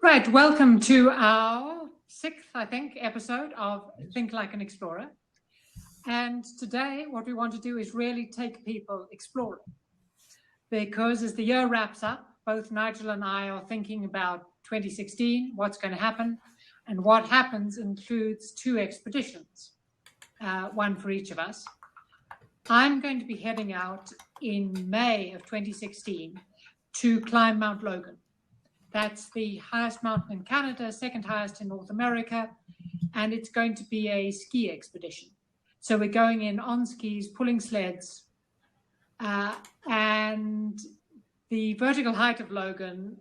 Right, welcome to our sixth, I think, episode of Think Like an Explorer. And today what we want to do is really take people exploring. Because as the year wraps up, both Nigel and I are thinking about 2016, what's going to happen, and what happens includes 2 expeditions, one for each of us. I'm going to be heading out in May of 2016 to climb Mount Logan. That's the highest mountain in Canada, second highest in North America, and it's going to be a ski expedition. So we're going in on skis, pulling sleds, and the vertical height of Logan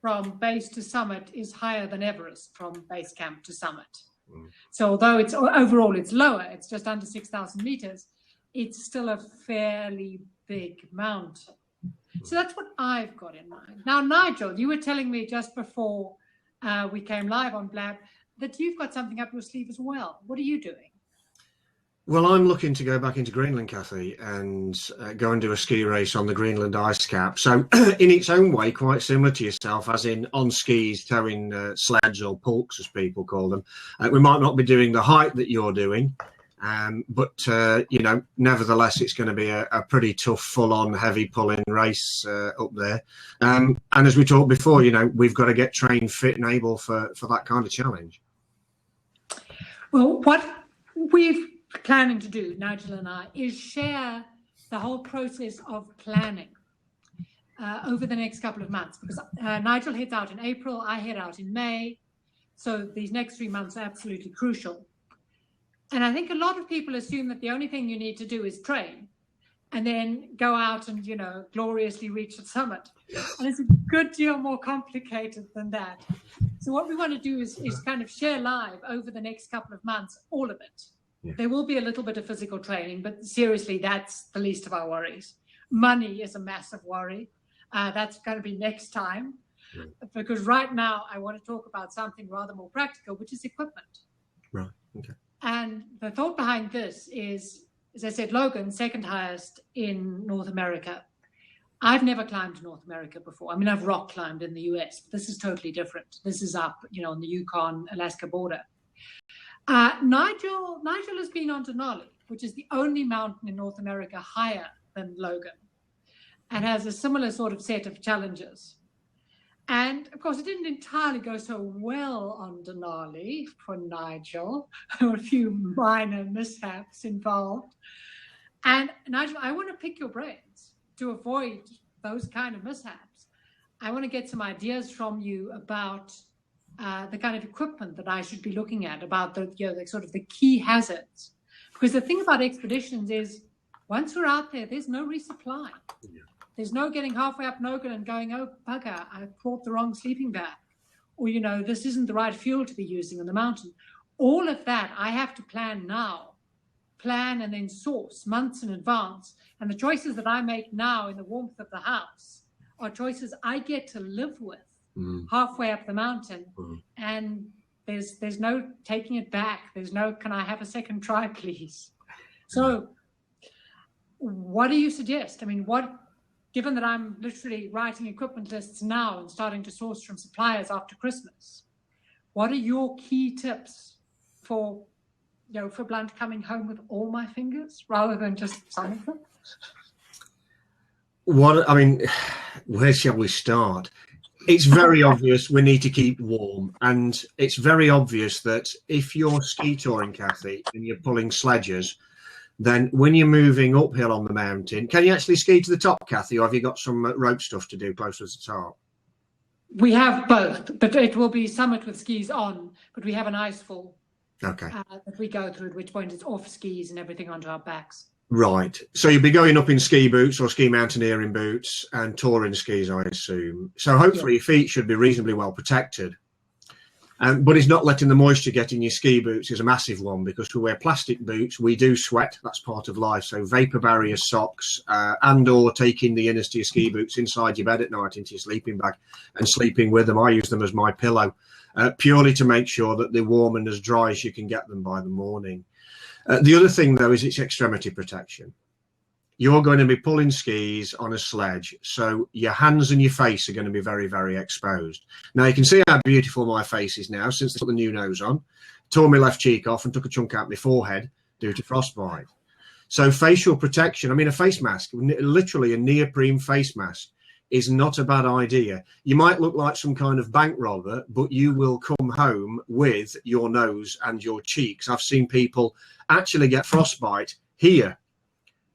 from base to summit is higher than Everest from base camp to summit. So although it's overall it's lower, it's just under 6,000 meters, it's still a fairly big mountain. So that's what I've got in mind. Now, Nigel, you were telling me just before we came live on Blab that you've got something up your sleeve as well. What are you doing? Well, I'm looking to go back into Greenland, Cathy, and go and do a ski race on the Greenland ice cap. So in its own way, quite similar to yourself, as in on skis, towing sleds or pulks, as people call them. We might not be doing the height that you're doing, but nevertheless, it's going to be a pretty tough, full-on, heavy pulling race up there. And as we talked before, we've got to get trained, fit, and able for that kind of challenge. Well, what we've planning to do, Nigel and I, is share the whole process of planning over the next couple of months, because Nigel heads out in April, I head out in May, so these next 3 months are absolutely crucial. And I think a lot of people assume that the only thing you need to do is train and then go out and, gloriously reach the summit. And it's a good deal more complicated than that. So what we want to do is kind of share live over the next couple of months, all of it. Yeah. There will be a little bit of physical training, but seriously, that's the least of our worries. Money is a massive worry. That's going to be next time. Yeah. Because right now I want to talk about something rather more practical, which is equipment. Right, okay. And the thought behind this is, as I said, Logan, second highest in North America. I've never climbed North America before. I mean, I've rock climbed in the US, but this is totally different. This is up, on the Yukon-Alaska border. Nigel has been on Denali, which is the only mountain in North America higher than Logan, and has a similar sort of set of challenges. And of course, it didn't entirely go so well on Denali for Nigel. There were a few minor mishaps involved. And Nigel, I want to pick your brains to avoid those kind of mishaps. I want to get some ideas from you about the kind of equipment that I should be looking at, about the sort of the key hazards. Because the thing about expeditions is, once we're out there, there's no resupply. Yeah. There's no getting halfway up Logan and going, oh, bugger, I brought the wrong sleeping bag. Or, this isn't the right fuel to be using on the mountain. All of that I have to plan now. Plan and then source months in advance. And the choices that I make now in the warmth of the house are choices I get to live with halfway up the mountain. And there's no taking it back. There's no, can I have a second try, please? So what do you suggest? I mean, given that I'm literally writing equipment lists now and starting to source from suppliers after Christmas, what are your key tips for blunt, coming home with all my fingers rather than just some of them? Where shall we start? It's very obvious we need to keep warm, and it's very obvious that if you're ski touring, Cathy, and you're pulling sledges, then when you're moving uphill on the mountain, can you actually ski to the top, Cathy, or have you got some rope stuff to do closer to the top? We have both, but it will be summit with skis on, but we have an ice fall that we go through, at which point it's off skis and everything onto our backs. Right. So you'll be going up in ski boots or ski mountaineering boots and touring skis, I assume. So hopefully your feet should be reasonably well protected. But it's not letting the moisture get in your ski boots is a massive one, because we wear plastic boots. We do sweat. That's part of life. So vapor barrier socks and or taking the inners to your ski boots inside your bed at night into your sleeping bag and sleeping with them. I use them as my pillow, purely to make sure that they're warm and as dry as you can get them by the morning. The other thing, though, is its extremity protection. you're going to be pulling skis on a sledge, so your hands and your face are going to be very, very exposed. Now, you can see how beautiful my face is now since I put the new nose on. Tore my left cheek off and took a chunk out of my forehead due to frostbite. So facial protection, I mean, a face mask, literally a neoprene face mask, is not a bad idea. You might look like some kind of bank robber, but you will come home with your nose and your cheeks. I've seen people actually get frostbite here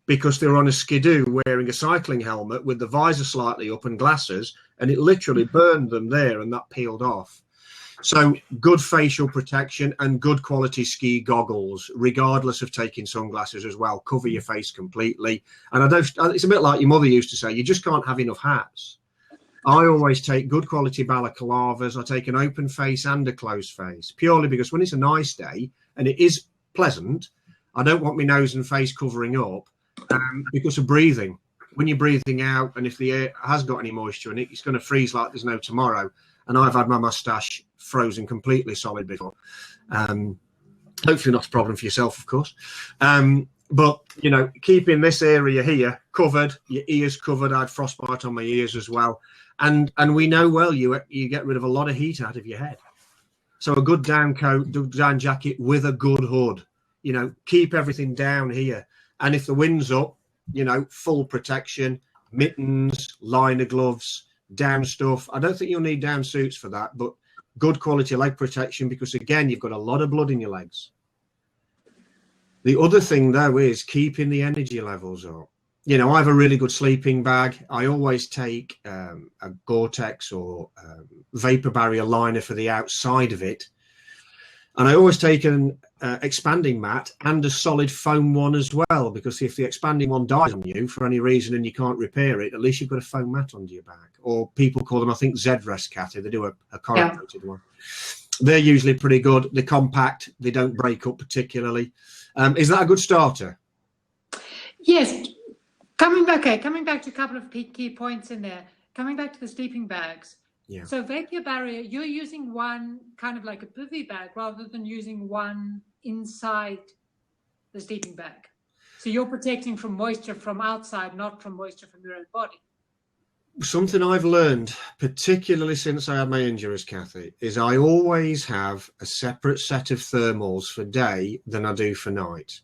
because they're on a skidoo wearing a cycling helmet with the visor slightly up and glasses, and it literally burned them there and that peeled off. So good facial protection and good quality ski goggles, regardless of taking sunglasses as well. Cover your face completely. And it's a bit like your mother used to say, you just can't have enough hats. I always take good quality balaclavas. I take an open face and a closed face, purely because when it's a nice day and it is pleasant, I don't want my nose and face covering up because of breathing. When you're breathing out, and if the air has got any moisture in it, it's going to freeze like there's no tomorrow. And I've had my moustache frozen completely solid before. Hopefully not a problem for yourself, of course. But, you know, keeping this area here covered, your ears covered. I had frostbite on my ears as well. And we know, well, you get rid of a lot of heat out of your head. So a good down coat, down jacket with a good hood. You know, keep everything down here. And if the wind's up, you know, full protection, mittens, liner gloves, down stuff. I don't think you'll need down suits for that, but good quality leg protection because, again, you've got a lot of blood in your legs. The other thing, though, is keeping the energy levels up. You know, I have a really good sleeping bag. I always take a Gore-Tex or vapor barrier liner for the outside of it. And I always take an expanding mat and a solid foam one as well, because if the expanding one dies on you for any reason and you can't repair it, at least you've got a foam mat under your back. Or people call them, I think, Z-Rest, Cathy. They do a corrugated one. They're usually pretty good. They're compact. They don't break up particularly. Is that a good starter? Yes. Coming back to a couple of key points in there. Coming back to the sleeping bags. Yeah. So vapor barrier, you're using one kind of like a bivy bag rather than using one inside the sleeping bag. So you're protecting from moisture from outside, not from moisture from your own body. Something I've learned, particularly since I had my injuries, Cathy, is I always have a separate set of thermals for day than I do for night.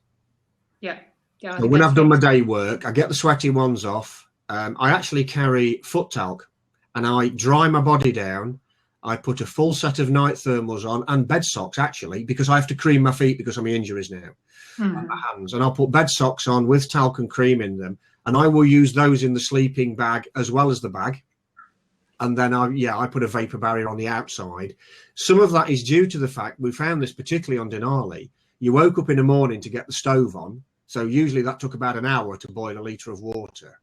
Yeah. So when I've done my day work, I get the sweaty ones off. I actually carry foot talc. And I dry my body down. I put a full set of night thermals on and bed socks, actually, because I have to cream my feet because of my injuries now. And my hands. And I'll put bed socks on with talc and cream in them. And I will use those in the sleeping bag as well as the bag. And then I put a vapor barrier on the outside. Some of that is due to the fact we found this particularly on Denali. You woke up in the morning to get the stove on. So usually that took about an hour to boil a litre of water.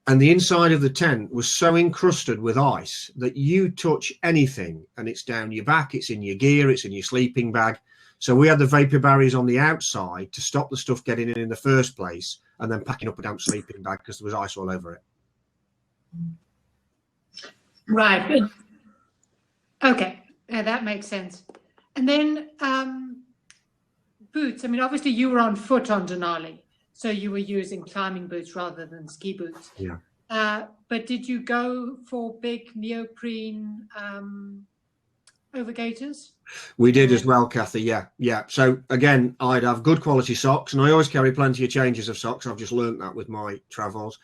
And the inside of the tent was so encrusted with ice that you touch anything and it's down your back, it's in your gear, it's in your sleeping bag. So we had the vapor barriers on the outside to stop the stuff getting in the first place and then packing up a damp sleeping bag because there was ice all over it. Right. Okay. Yeah, that makes sense. And then boots. I mean, obviously you were on foot on Denali. So you were using climbing boots rather than ski boots. Yeah. But did you go for big neoprene overgaiters? We did as well, Cathy. Yeah. So again, I'd have good quality socks, and I always carry plenty of changes of socks. I've just learnt that with my travels.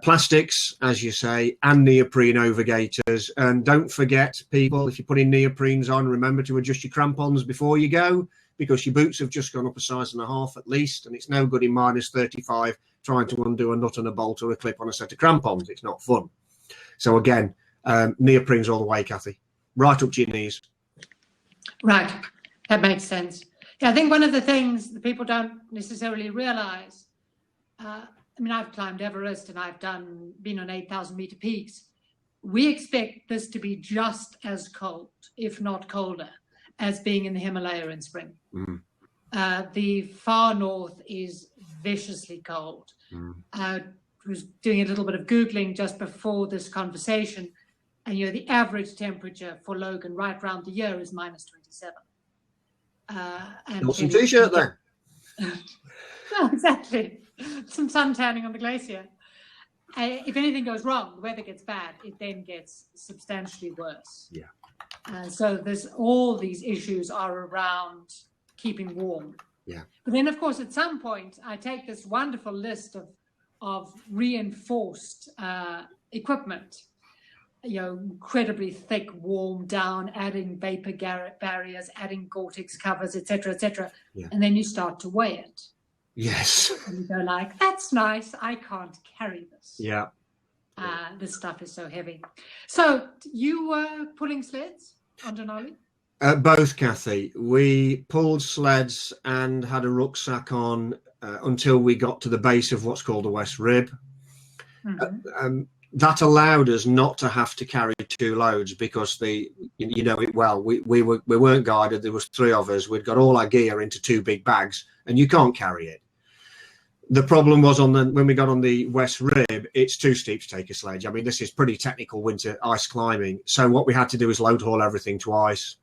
Plastics, as you say, and neoprene overgaiters. And don't forget, people, if you're putting neoprenes on, remember to adjust your crampons before you go, because your boots have just gone up a size and a half at least, and it's no good in minus 35 trying to undo a nut and a bolt or a clip on a set of crampons. It's not fun. So again, neoprenes all the way, Cathy. Right up to your knees. Right. That makes sense. Yeah, I think one of the things that people don't necessarily realize, I mean, I've climbed Everest and I've been on 8,000 meter peaks. We expect this to be just as cold, if not colder, as being in the Himalaya in spring. The far north is viciously cold. I was doing a little bit of Googling just before this conversation, and the average temperature for Logan right around the year is minus 27. Awesome t-shirt there. No, exactly. Some sun tanning on the glacier. If anything goes wrong, the weather gets bad, it then gets substantially worse. Yeah. So there's all these issues are around keeping warm. Yeah. But then, of course, at some point, I take this wonderful list of reinforced equipment, incredibly thick, warm down, adding vapor barriers, adding Gore-Tex covers, etc., etc. Yeah. And then you start to weigh it. Yes. And you go like, that's nice. I can't carry this. Yeah. This stuff is so heavy. So you were pulling sleds on Denali? Both, Cathy. We pulled sleds and had a rucksack on until we got to the base of what's called the West Rib. Mm-hmm. That allowed us not to have to carry two loads because you know it well. We weren't guided. There was three of us. We'd got all our gear into two big bags, and you can't carry it. The problem was when we got on the West Rib, it's too steep to take a sledge. I mean, this is pretty technical winter ice climbing. So what we had to do is load haul everything twice.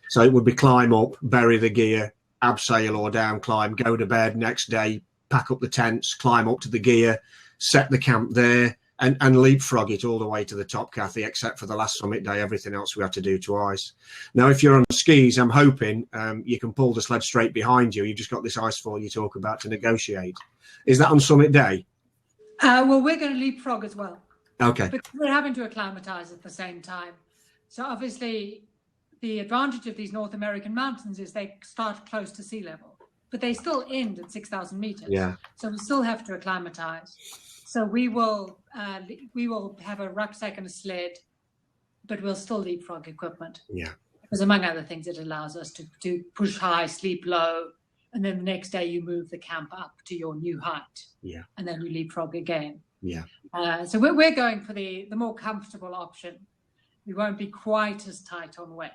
So it would be climb up, bury the gear, abseil or down climb, go to bed next day, pack up the tents, climb up to the gear, set the camp there, and leapfrog it all the way to the top, Cathy, except for the last summit day. Everything else we had to do twice. Now, if you're on skis, I'm hoping you can pull the sled straight behind you. You've just got this ice fall you talk about to negotiate. Is that on summit day? Well, we're going to leapfrog as well. Okay. Because we're having to acclimatise at the same time. So obviously, the advantage of these North American mountains is they start close to sea level, but they still end at 6,000 meters. Yeah. So we still have to acclimatise. So we will have a rucksack and a sled, but we'll still leapfrog equipment. Yeah. Because among other things, it allows us to push high, sleep low, and then the next day you move the camp up to your new height. Yeah. And then you leapfrog again. Yeah. So we're going for the more comfortable option. We won't be quite as tight on weight.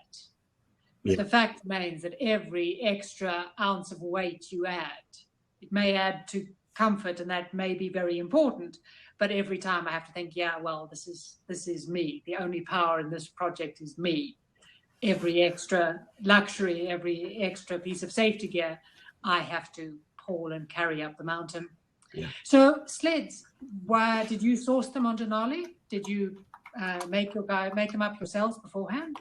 But the fact remains that every extra ounce of weight you add, it may add to comfort, and that may be very important. But every time I have to think, this is me. The only power in this project is me. Every extra luxury, every extra piece of safety gear, I have to haul and carry up the mountain. Yeah. So sleds, why did you source them on Denali? Did you make them up yourselves beforehand?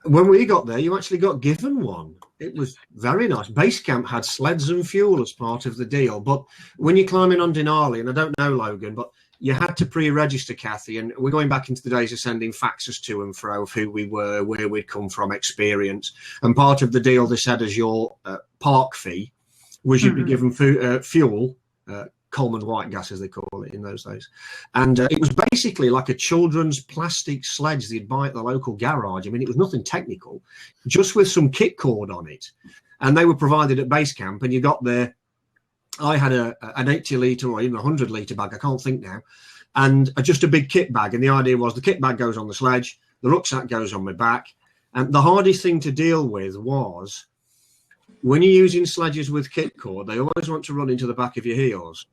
When we got there, you actually got given one. It was very nice. Base camp had sleds and fuel as part of the deal. But when you're climbing on Denali, and I don't know, Logan, but you had to pre-register, Cathy, and we're going back into the days of sending faxes to and fro of who we were, where we'd come from, experience. And part of the deal they said as your park fee was you'd be given fuel, Coleman white gas, as they call it in those days. And it was basically like a children's plastic sledge they'd buy at the local garage. I mean, it was nothing technical, just with some kit cord on it. And they were provided at base camp, and you got there. I had an 80 litre or even 100 litre bag, I can't think now, and just a big kit bag. And the idea was the kit bag goes on the sledge, the rucksack goes on my back. And the hardest thing to deal with was when you're using sledges with kit cord, they always want to run into the back of your heels.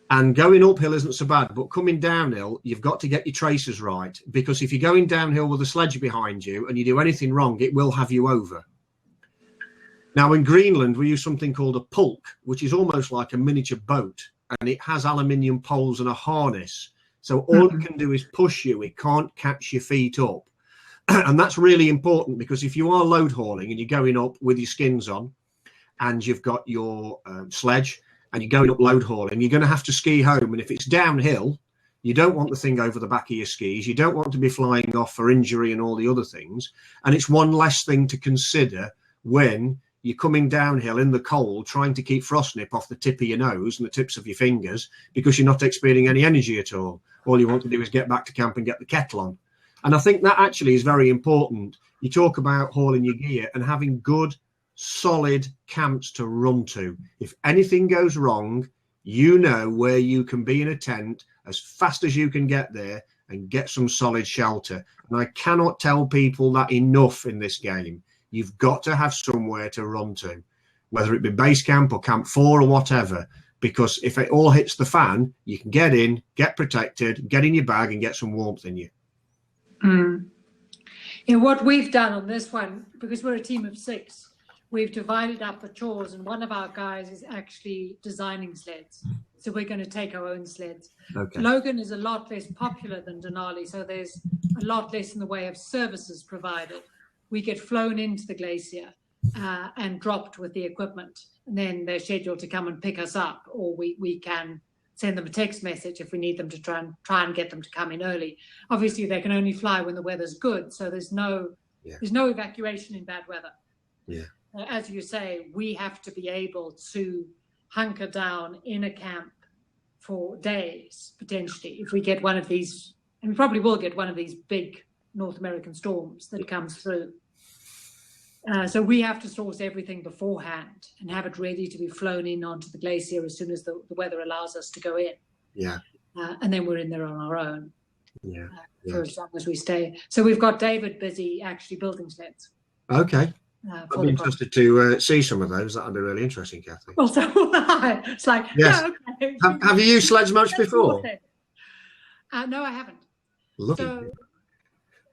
And going uphill isn't so bad, but coming downhill, you've got to get your tracers right, because if you're going downhill with a sledge behind you and you do anything wrong, it will have you over. Now, in Greenland, we use something called a pulk, which is almost like a miniature boat, and it has aluminium poles and a harness. So all it can do is push you. It can't catch your feet up. And that's really important, because if you are load hauling and you're going up with your skins on and you've got your sledge, and you're going up load hauling, you're going to have to ski home. And if it's downhill, you don't want the thing over the back of your skis. You don't want to be flying off for injury and all the other things. And it's one less thing to consider when you're coming downhill in the cold, trying to keep frost nip off the tip of your nose and the tips of your fingers, because you're not expending any energy at all. All you want to do is get back to camp and get the kettle on. And I think that actually is very important. You talk about hauling your gear and having good, solid camps to run to. If anything goes wrong, you know where you can be in a tent as fast as you can get there and get some solid shelter. And I cannot tell people that enough in this game. You've got to have somewhere to run to, whether it be base camp or camp 4 or whatever, because if it all hits the fan, you can get in, get protected, get in your bag and get some warmth in you. What we've done on this one, because we're a team of 6, we've divided up the chores, and one of our guys is actually designing sleds. So we're going to take our own sleds. Okay. Logan is a lot less popular than Denali, so there's a lot less in the way of services provided. We get flown into the glacier and dropped with the equipment, and then they're scheduled to come and pick us up, or we can send them a text message if we need them to try and get them to come in early. Obviously, they can only fly when the weather's good, so there's no evacuation in bad weather. Yeah. As you say, we have to be able to hunker down in a camp for days, potentially, if we get one of these, and we probably will get one of these big North American storms that comes through. So we have to source everything beforehand and have it ready to be flown in onto the glacier as soon as the weather allows us to go in. Yeah. And then we're in there on our own. Yeah. For as long as we stay. So we've got David busy actually building sleds. Okay. I'd be interested to see some of those. That would be really interesting, Cathy. Well, so it's like, yes. Yeah, okay. Have you used sleds much before? No, I haven't. Lovely. So,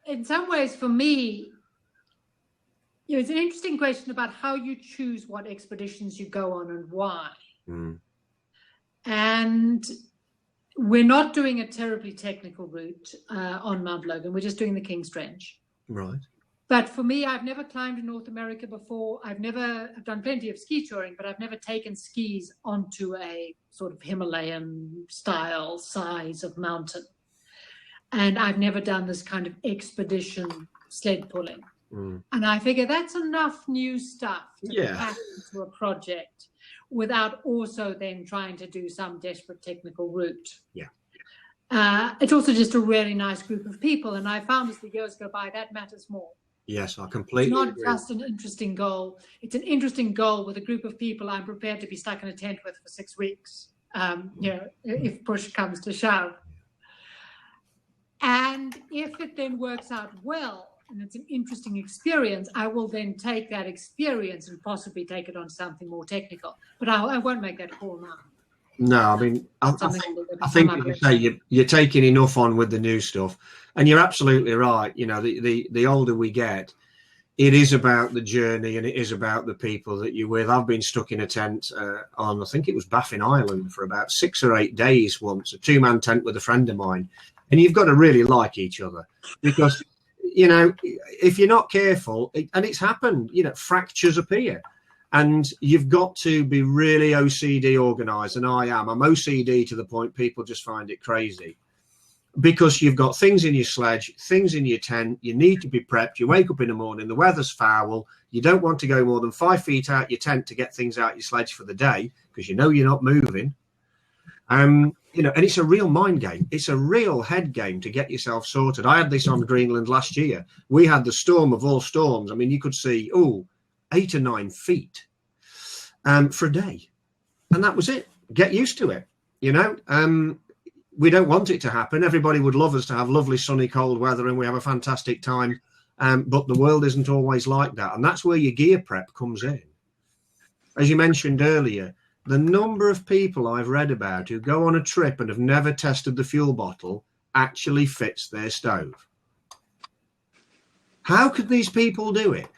in some ways, for me, it's an interesting question about how you choose what expeditions you go on and why. Mm. And we're not doing a terribly technical route on Mount Logan. We're just doing the King's Trench. Right. But for me, I've never climbed in North America before. I've done plenty of ski touring, but I've never taken skis onto a sort of Himalayan style size of mountain. And I've never done this kind of expedition sled pulling. Mm. And I figure that's enough new stuff to pack into a project without also then trying to do some desperate technical route. Yeah. It's also just a really nice group of people. And I found as the years go by, that matters more. Yes, I completely agree. It's not agree. just an interesting goal. It's an interesting goal with a group of people I'm prepared to be stuck in a tent with for 6 weeks, if push comes to shove. And if it then works out well, and it's an interesting experience, I will then take that experience and possibly take it on something more technical. But I won't make that call now. No, I mean, I think as you say, you're taking enough on with the new stuff, and you're absolutely right. You know, the older we get, it is about the journey and it is about the people that you're with. I've been stuck in a tent on, I think it was Baffin Island for about 6 or 8 days once, a 2-man tent with a friend of mine, and you've got to really like each other because, you know, if you're not careful, and it's happened, you know, fractures appear. And you've got to be really OCD organised, and I am. I'm OCD to the point people just find it crazy. Because you've got things in your sledge, things in your tent, you need to be prepped, you wake up in the morning, the weather's foul, you don't want to go more than 5 feet out your tent to get things out your sledge for the day, because you know you're not moving. You know, and it's a real mind game. It's a real head game to get yourself sorted. I had this on Greenland last year. We had the storm of all storms. I mean, you could see, 8 or 9 feet for a day. And that was it. Get used to it. You know, we don't want it to happen. Everybody would love us to have lovely, sunny, cold weather and we have a fantastic time. But the world isn't always like that. And that's where your gear prep comes in. As you mentioned earlier, the number of people I've read about who go on a trip and have never tested the fuel bottle actually fits their stove. How could these people do it?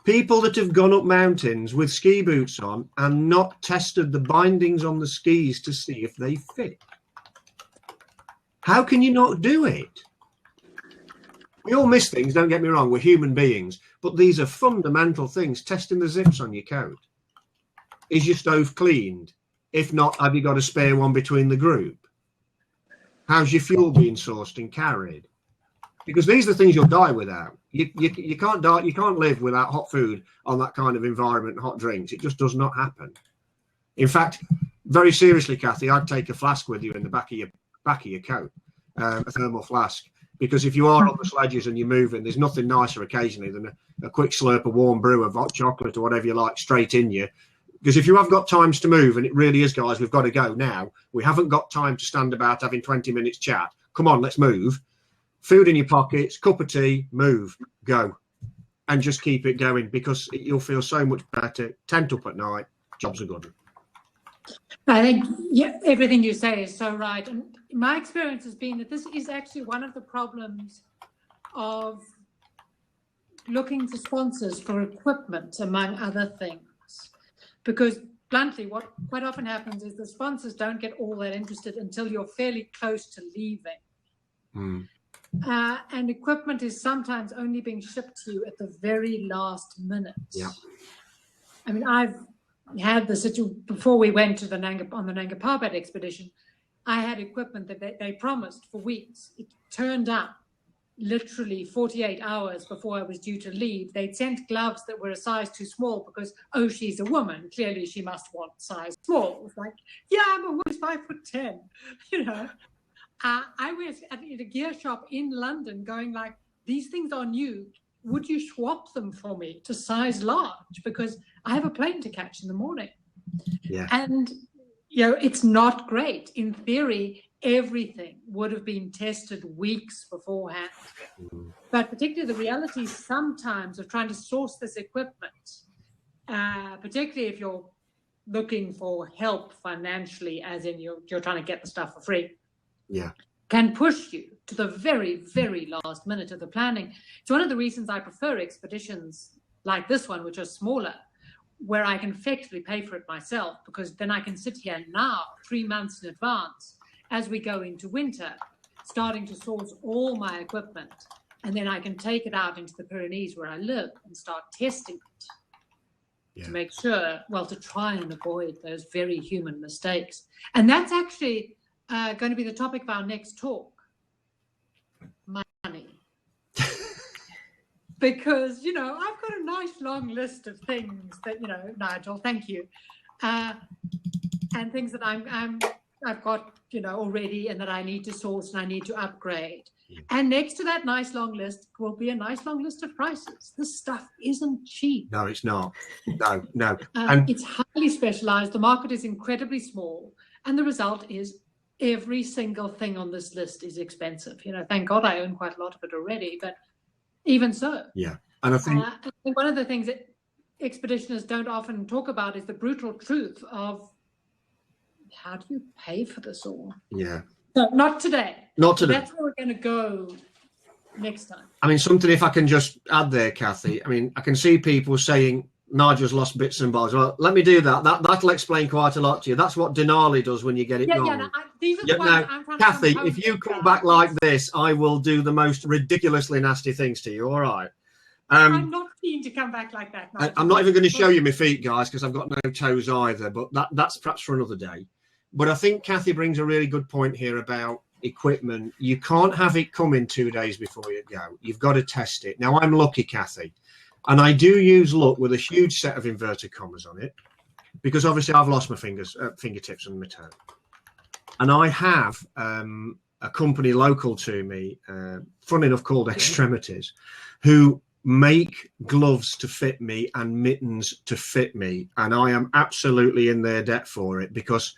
People that have gone up mountains with ski boots on and not tested the bindings on the skis to see if they fit. How can you not do it? We all miss things, don't get me wrong, we're human beings, but these are fundamental things. Testing the zips on your coat. Is your stove cleaned? If not, have you got a spare one between the group? How's your fuel being sourced and carried? Because these are the things you'll die without. You can't die. You can't live without hot food on that kind of environment and hot drinks. It just does not happen. In fact, very seriously, Cathy, I'd take a flask with you in the back of your coat, a thermal flask, because if you are on the sledges and you're moving, there's nothing nicer occasionally than a quick slurp of warm brew of hot chocolate or whatever you like straight in you. Because if you have got times to move, and it really is, guys, we've got to go now. We haven't got time to stand about having 20 minutes chat. Come on, let's move. Food in your pockets, cup of tea, move, go. And just keep it going because you'll feel so much better. Tent up at night, jobs are good. I think everything you say is so right. And my experience has been that this is actually one of the problems of looking for sponsors for equipment, among other things, because bluntly, what quite often happens is the sponsors don't get all that interested until you're fairly close to leaving. And equipment is sometimes only being shipped to you at the very last minute. Yeah. I mean, I've had the situation before we went to the Nanga Parbat expedition. I had equipment that they promised for weeks. It turned up literally 48 hours before I was due to leave. They'd sent gloves that were a size too small because, oh, she's a woman. Clearly she must want size small. It was like, yeah, I'm a woman, 5'10", you know. I was at a gear shop in London going like, these things are new. Would you swap them for me to size large? Because I have a plane to catch in the morning. Yeah. And, you know, it's not great. In theory, everything would have been tested weeks beforehand. But particularly the reality sometimes of trying to source this equipment, particularly if you're looking for help financially, as in you're trying to get the stuff for free, can push you to the very, very last minute of the planning. It's one of the reasons I prefer expeditions like this one, which are smaller, where I can effectively pay for it myself, because then I can sit here now 3 months in advance as we go into winter, starting to source all my equipment, and then I can take it out into the Pyrenees where I live and start testing it to make sure, well, to try and avoid those very human mistakes. And that's actually going to be the topic of our next talk, money. Because, you know, I've got a nice long list of things that, you know, Nigel, thank you, and things that I've got, you know, already, and that I need to source and I need to upgrade. And next to that nice long list will be a nice long list of prices. This stuff isn't cheap. No, it's not. No. It's highly specialized. The market is incredibly small. And the result is every single thing on this list is expensive. You know, thank God I own quite a lot of it already, but even so. Yeah. And I think one of the things that expeditioners don't often talk about is the brutal truth of, how do you pay for this all? Yeah. No, not today. Not today. That's where we're going to go next time. I mean, something, if I can just add there, Cathy, I mean, I can see people saying Nigel's lost bits and bobs. Well, let me do that. That'll explain quite a lot to you. That's what Denali does when you get it wrong. No, these are the ones I'm trying Cathy, to if you come back like this, I will do the most ridiculously nasty things to you. All right. I'm not keen to come back like that. I'm not even going to show you my feet, guys, because I've got no toes either. But that's perhaps for another day. But I think Cathy brings a really good point here about equipment. You can't have it come in 2 days before you go. You've got to test it. Now, I'm lucky, Cathy, and I do use luck with a huge set of inverted commas on it, because obviously I've lost my fingertips and my toe. And I have a company local to me, fun enough, called Extremities, who make gloves to fit me and mittens to fit me. And I am absolutely in their debt for it, because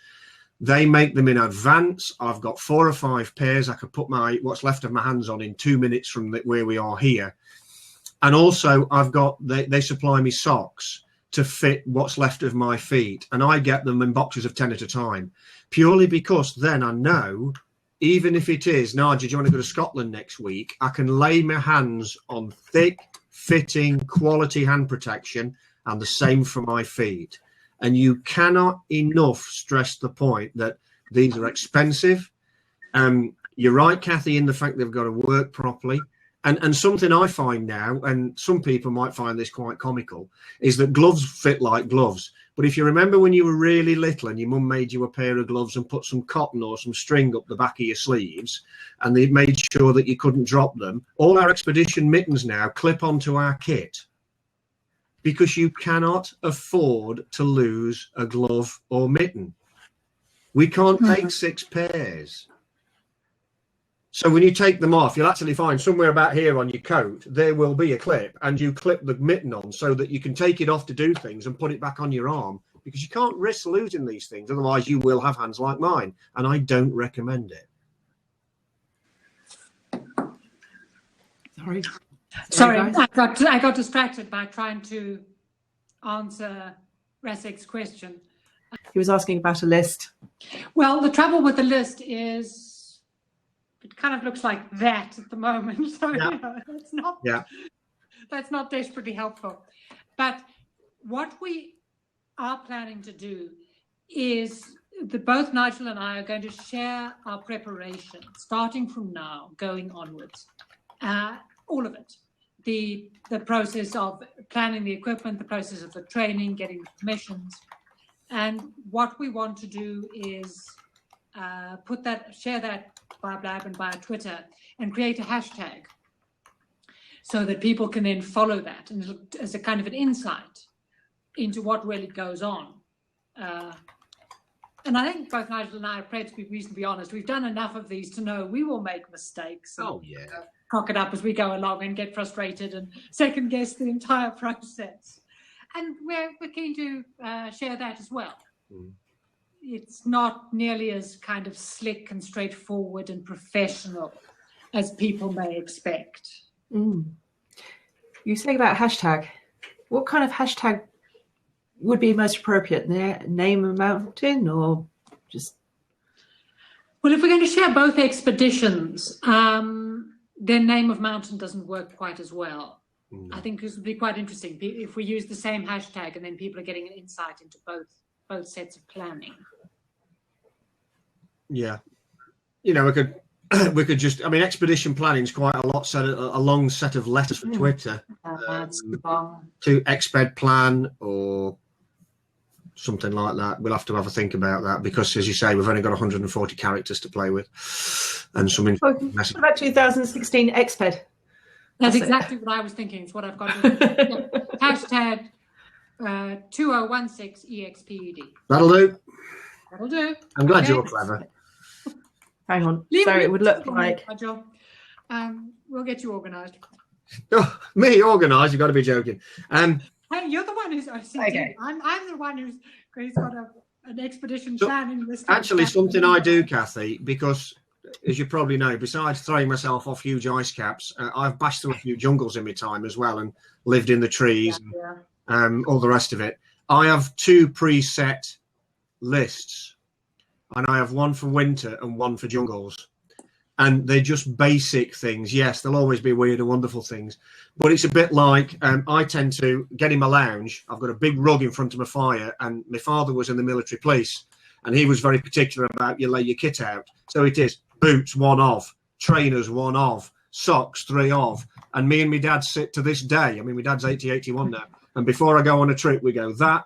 they make them in advance. I've got 4 or 5 pairs. I could put what's left of my hands on in 2 minutes from where we are here. And also I've got, they supply me socks to fit what's left of my feet. And I get them in boxes of 10 at a time, purely because then I know, even if it is, Nigel, do you want to go to Scotland next week? I can lay my hands on thick, fitting, quality hand protection, and the same for my feet. And you cannot enough stress the point that these are expensive. You're right, Cathy, in the fact they've got to work properly. And something I find now, and some people might find this quite comical, is that gloves fit like gloves. But if you remember when you were really little and your mum made you a pair of gloves and put some cotton or some string up the back of your sleeves, and they made sure that you couldn't drop them, all our expedition mittens now clip onto our kit, because you cannot afford to lose a glove or mitten. We can't take 6 pairs. So when you take them off, you'll actually find somewhere about here on your coat, there will be a clip, and you clip the mitten on so that you can take it off to do things and put it back on your arm, because you can't risk losing these things. Otherwise you will have hands like mine, and I don't recommend it. Sorry, I got distracted by trying to answer Rasek's question. He was asking about a list. Well, the trouble with the list is it kind of looks like that at the moment. So you know, it's not. Yeah. That's not desperately helpful. But what we are planning to do is that both Nigel and I are going to share our preparation, starting from now, going onwards. All of it. The process of planning the equipment, the process of the training, getting the permissions. And what we want to do is share that via Blab and via Twitter and create a hashtag so that people can then follow that and as a kind of an insight into what really goes on. And I think both Nigel and I are prepared to be reasonably honest. We've done enough of these to know we will make mistakes. Oh, yeah. Cock it up as we go along and get frustrated and second guess the entire process. And we're keen to share that as well. Mm. It's not nearly as kind of slick and straightforward and professional as people may expect. Mm. You say about hashtag. What kind of hashtag would be most appropriate? Name of mountain or just? Well, if we're going to share both expeditions, then name of mountain doesn't work quite as well. I think this would be quite interesting if we use the same hashtag and then people are getting an insight into both sets of planning. Yeah, we could just. I mean, expedition planning is quite a long set of letters for Twitter. To exped plan or something like that. We'll have to have a think about that because, as you say, we've only got 140 characters to play with, and some. What about 2016 exped? That's exactly what I was thinking. It's what I've got. Hashtag 2016EXPED. That'll do. That'll do. I'm glad you're clever. Hang on. So it would look like. We'll get you organised. Oh, me organised? You've got to be joking. Hey, you're the one who's okay. I'm the one who's got an expedition planning list. Actually, something I do, Cathy, because as you probably know, besides throwing myself off huge ice caps, I've bashed through a few jungles in my time as well and lived in the trees and all the rest of it. I have 2 preset lists. And I have one for winter and one for jungles. And they're just basic things. Yes, there'll always be weird and wonderful things. But it's a bit like I tend to get in my lounge. I've got a big rug in front of my fire. And my father was in the military police. And he was very particular about you lay your kit out. So it is boots, 1 of. Trainers, 1 of. Socks, 3 of. And me and my dad sit to this day. I mean, my dad's 80, 81 now. And before I go on a trip, we go that.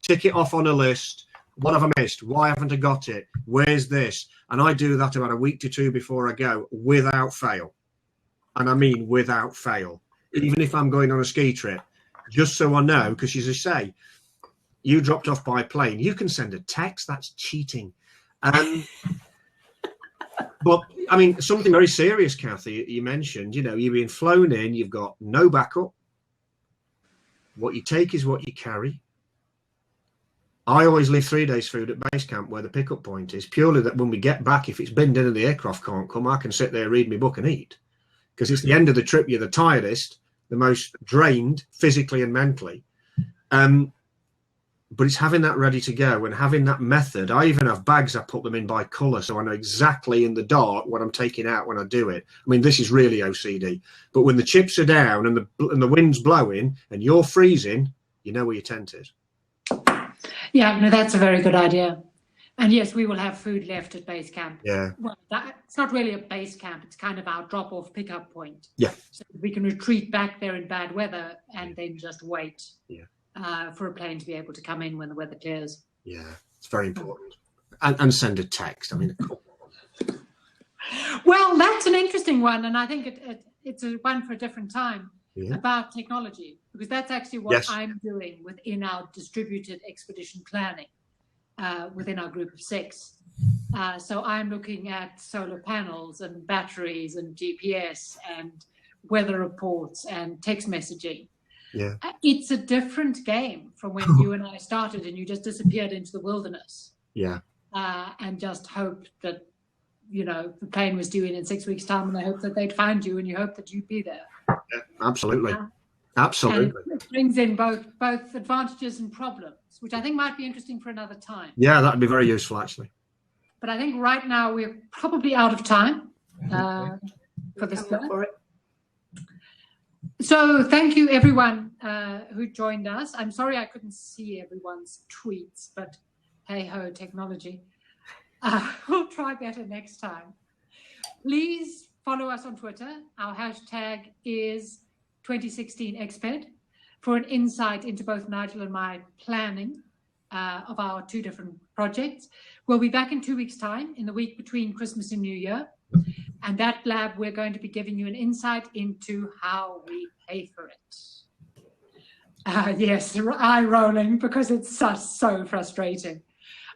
Tick it off on a list. What have I missed? Why haven't I got it? Where's this? And I do that about a week to 2 before I go, without fail. And I mean without fail. Even if I'm going on a ski trip, just so I know, because as I say, you dropped off by plane. You can send a text. That's cheating. But, I mean, something very serious, Cathy, you mentioned, you've been flown in, you've got no backup. What you take is what you carry. I always leave 3 days' food at base camp where the pickup point is, purely that when we get back, if it's binned in and the aircraft can't come, I can sit there, read my book and eat. Because it's the end of the trip, you're the tiredest, the most drained, physically and mentally. But it's having that ready to go and having that method. I even have bags, I put them in by colour, so I know exactly in the dark what I'm taking out when I do it. I mean, this is really OCD. But when the chips are down and the wind's blowing and you're freezing, you know where your tent is. Yeah, no, that's a very good idea. And yes, we will have food left at base camp. Yeah. Well, it's not really a base camp. It's kind of our drop-off pickup point. Yeah. So we can retreat back there in bad weather and then just wait for a plane to be able to come in when the weather clears. Yeah, it's very important. And send a text. I mean, well, that's an interesting one. And I think it's a one for a different time. Yeah. About technology, because that's actually what I'm doing within our distributed expedition planning, within our group of 6. So I'm looking at solar panels and batteries and GPS and weather reports and text messaging. Yeah, it's a different game from when you and I started and you just disappeared into the wilderness. Yeah, and just hoped that the plane was due in 6 weeks' time, and I hoped that they'd find you, and you hoped that you'd be there. Yeah, absolutely. Absolutely. And it brings in both advantages and problems, which I think might be interesting for another time. Yeah, that'd be very useful, actually. But I think right now we're probably out of time. for this Come up for it. So thank you everyone who joined us. I'm sorry I couldn't see everyone's tweets, but hey ho, technology. We'll try better next time. Please follow us on Twitter. Our hashtag is 2016XPED for an insight into both Nigel and my planning of our two different projects. We'll be back in 2 weeks' time, in the week between Christmas and New Year. And that blab, we're going to be giving you an insight into how we pay for it. Yes, eye rolling, because it's so frustrating.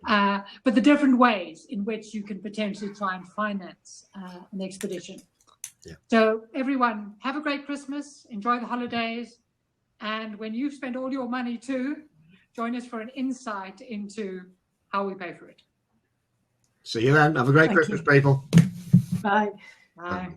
But the different ways in which you can potentially try and finance an expedition. Yeah. So everyone, have a great Christmas, enjoy the holidays, and when you've spent all your money too, join us for an insight into how we pay for it. See you then. Have a great Thank Christmas, you. people. Bye. Bye.